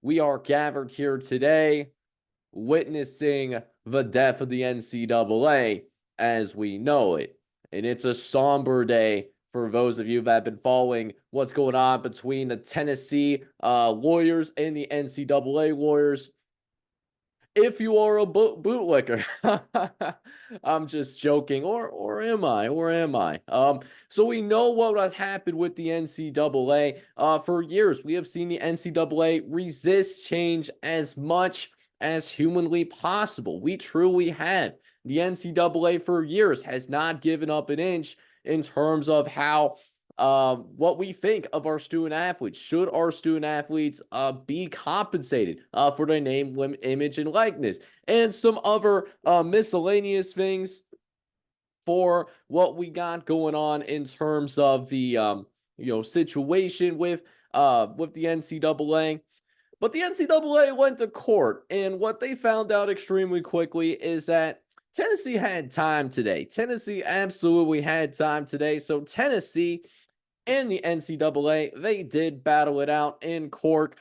we are gathered here today witnessing the death of the NCAA as we know it. And it's a somber day for those of you that have been following what's going on between the Tennessee lawyers and the NCAA lawyers. If you are a bootlicker, I'm just joking, or am I? Or am I? So we know what has happened with the NCAA. For years, we have seen the NCAA resist change as much as humanly possible. We truly have. The NCAA for years has not given up an inch in terms of how what we think of our student athletes. Should our student athletes be compensated for their name, image, and likeness, and some other miscellaneous things for what we got going on in terms of the situation with the NCAA. But the NCAA went to court, and what they found out extremely quickly is that Tennessee had time today. Tennessee absolutely had time today. So Tennessee and the NCAA, they did battle it out in court,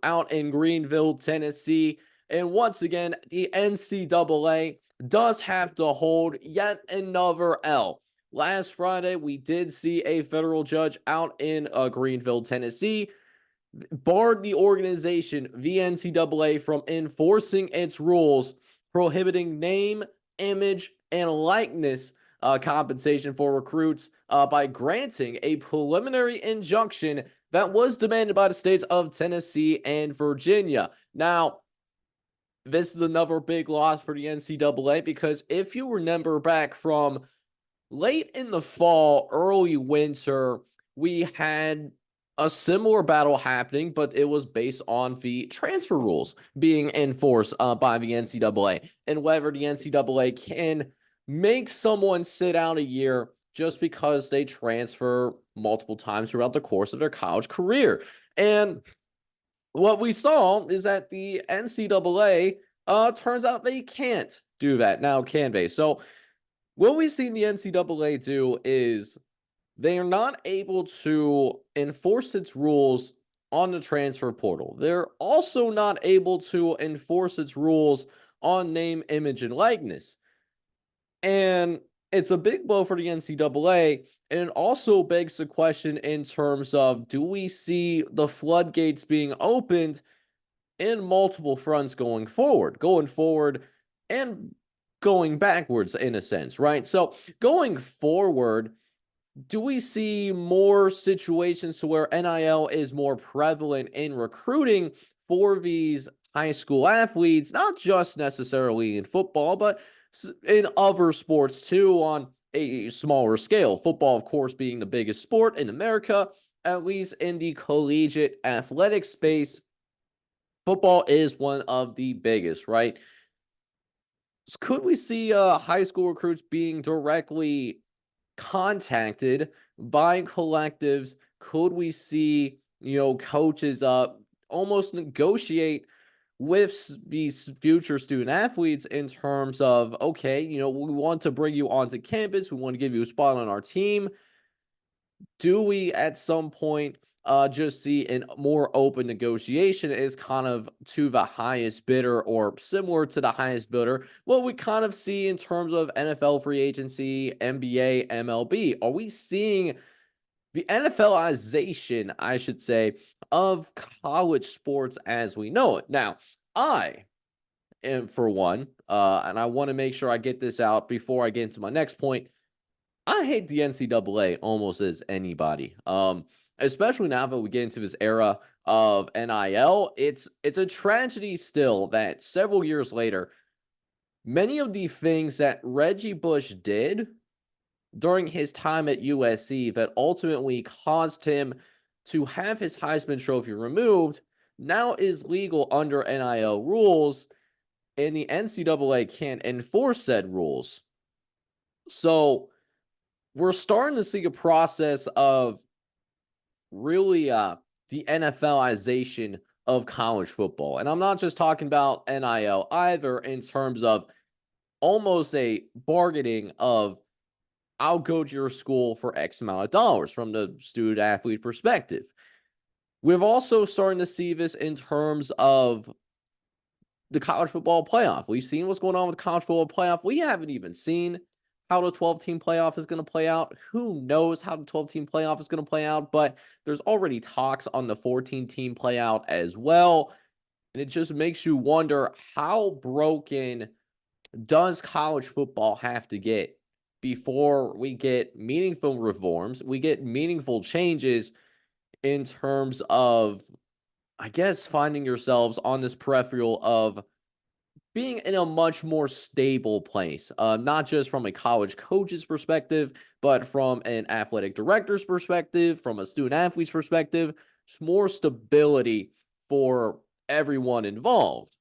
out in Greenville, Tennessee. And once again, the NCAA does have to hold yet another L. Last Friday, we did see a federal judge out in Greenville, Tennessee, barred the organization, the NCAA, from enforcing its rules prohibiting name, image, and likeness compensation for recruits by granting a preliminary injunction that was demanded by the states of Tennessee and Virginia. Now, this is another big loss for the NCAA because if you remember back from late in the fall, early winter, we had a similar battle happening, but it was based on the transfer rules being enforced by the NCAA and whether the NCAA can make someone sit out a year just because they transfer multiple times throughout the course of their college career. And what we saw is that the NCAA turns out they can't do that now, can they? So what we've seen the NCAA do is they are not able to enforce its rules on the transfer portal. They're also not able to enforce its rules on name, image, and likeness. And it's a big blow for the NCAA. And it also begs the question in terms of, do we see the floodgates being opened in multiple fronts going forward and going backwards in a sense, right? So going forward, do we see more situations to where NIL is more prevalent in recruiting for these high school athletes, not just necessarily in football, but in other sports too on a smaller scale? Football, of course, being the biggest sport in America, at least in the collegiate athletic space. Football is one of the biggest, right? Could we see high school recruits being directly contacted by collectives? Could we see, coaches almost negotiate with these future student athletes in terms of, okay, we want to bring you onto campus, we want to give you a spot on our team? Do we at some point just see a more open negotiation is kind of to the highest bidder or similar to the highest bidder? What we kind of see in terms of NFL free agency, NBA, MLB. Are we seeing the NFLization, I should say, of college sports as we know it? Now, I am, for one, and I want to make sure I get this out before I get into my next point. I hate the NCAA almost as anybody. Especially now that we get into this era of NIL. It's a tragedy still that several years later, many of the things that Reggie Bush did during his time at USC that ultimately caused him to have his Heisman Trophy removed now is legal under NIL rules, and the NCAA can't enforce said rules. So we're starting to see a process of really the NFLization of college football. And I'm not just talking about NIL either in terms of almost a bargaining of, I'll go to your school for X amount of dollars from the student athlete perspective. We're also starting to see this in terms of the college football playoff. We've seen what's going on with the college football playoff. We haven't even seen how the 12-team playoff is going to play out. Who knows how the 12-team playoff is going to play out, but there's already talks on the 14-team playout as well. And it just makes you wonder, how broken does college football have to get before we get meaningful reforms, we get meaningful changes in terms of, I guess, finding yourselves on this peripheral of being in a much more stable place, not just from a college coach's perspective, but from an athletic director's perspective, from a student athlete's perspective, just more stability for everyone involved.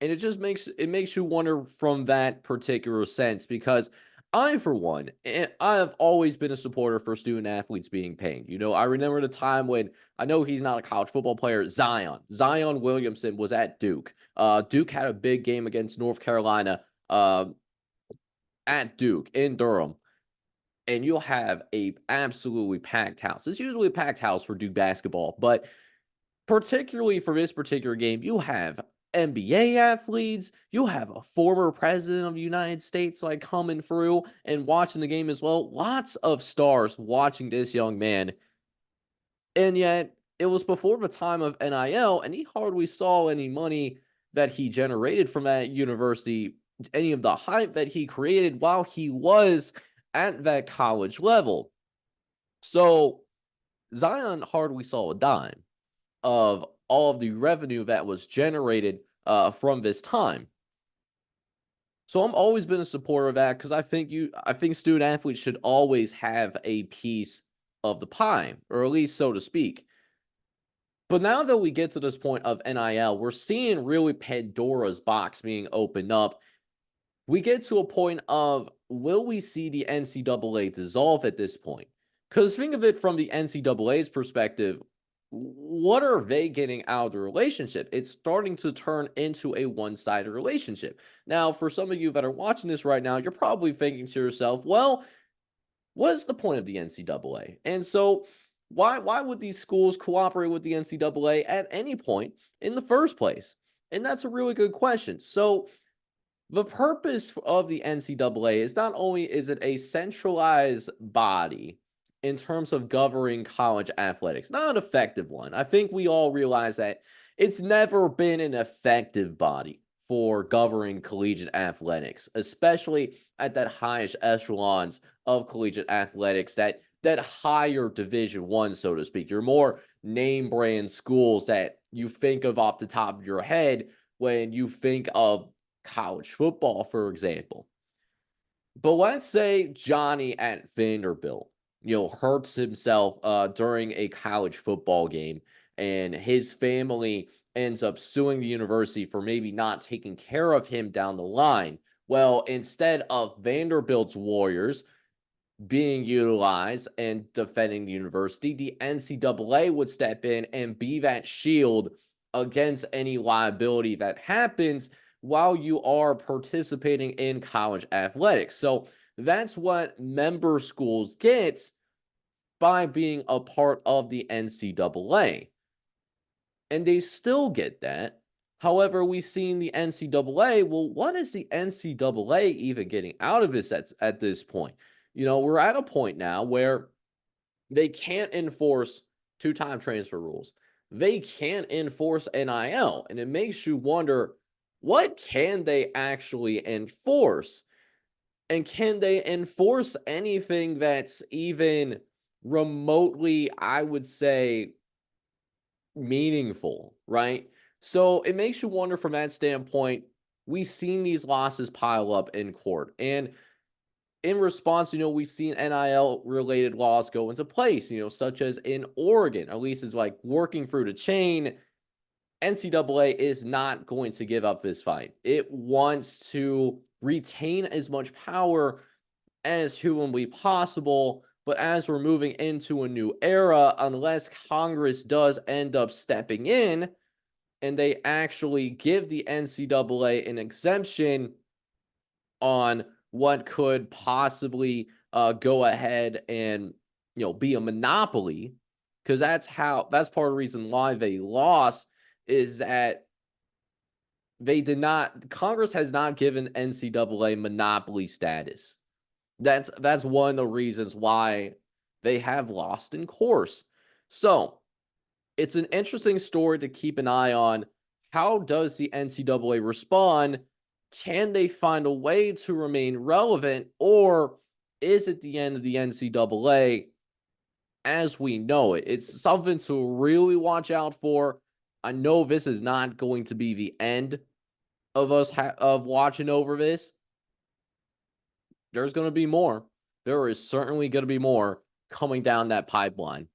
And it makes you wonder from that particular sense, because I, for one, I have always been a supporter for student athletes being paid. I remember the time when, I know he's not a college football player, Zion Williamson was at Duke. Duke had a big game against North Carolina at Duke in Durham, and you'll have a absolutely packed house. It's usually a packed house for Duke basketball, but particularly for this particular game, you have NBA athletes, you have a former president of the United States like coming through and watching the game as well. Lots of stars watching this young man. And yet, it was before the time of NIL, and he hardly saw any money that he generated from that university, any of the hype that he created while he was at that college level. So, Zion hardly saw a dime of all of the revenue that was generated from this time. So I'm always been a supporter of that, because I think student athletes should always have a piece of the pie, or at least so to speak. But now that we get to this point of NIL, we're seeing really Pandora's box being opened up. We get to a point of, will we see the NCAA dissolve at this point? Because think of it from the NCAA's perspective. What are they getting out of the relationship? It's starting to turn into a one-sided relationship. Now, for some of you that are watching this right now, you're probably thinking to yourself, well, what is the point of the NCAA? And so why would these schools cooperate with the NCAA at any point in the first place? And that's a really good question. So the purpose of the NCAA is, not only is it a centralized body in terms of governing college athletics, not an effective one. I think we all realize that it's never been an effective body for governing collegiate athletics, especially at that highest echelons of collegiate athletics, that higher division one, so to speak. Your more name brand schools that you think of off the top of your head when you think of college football, for example. But let's say Johnny at Vanderbilt, hurts himself during a college football game, and his family ends up suing the university for maybe not taking care of him down the line. Well, instead of Vanderbilt's Warriors being utilized and defending the university, the NCAA would step in and be that shield against any liability that happens while you are participating in college athletics. So that's what member schools get by being a part of the NCAA. And they still get that. However, we've seen the NCAA. Well, what is the NCAA even getting out of this at this point? We're at a point now where they can't enforce two-time transfer rules. They can't enforce NIL. And it makes you wonder, what can they actually enforce? And can they enforce anything that's even remotely, I would say, meaningful, right? So it makes you wonder from that standpoint. We've seen these losses pile up in court. And in response, we've seen NIL related laws go into place, such as in Oregon. At least is like working through the chain. NCAA is not going to give up this fight. It wants to retain as much power as humanly possible. But as we're moving into a new era, unless Congress does end up stepping in and they actually give the NCAA an exemption on what could possibly go ahead and be a monopoly, because that's part of the reason why they lost is that Congress has not given NCAA monopoly status. That's one of the reasons why they have lost in course. So it's an interesting story to keep an eye on. How does the NCAA respond? Can they find a way to remain relevant, or is it the end of the NCAA as we know it? It's something to really watch out for. I know this is not going to be the end of us of watching over this. There's going to be more. There is certainly going to be more coming down that pipeline.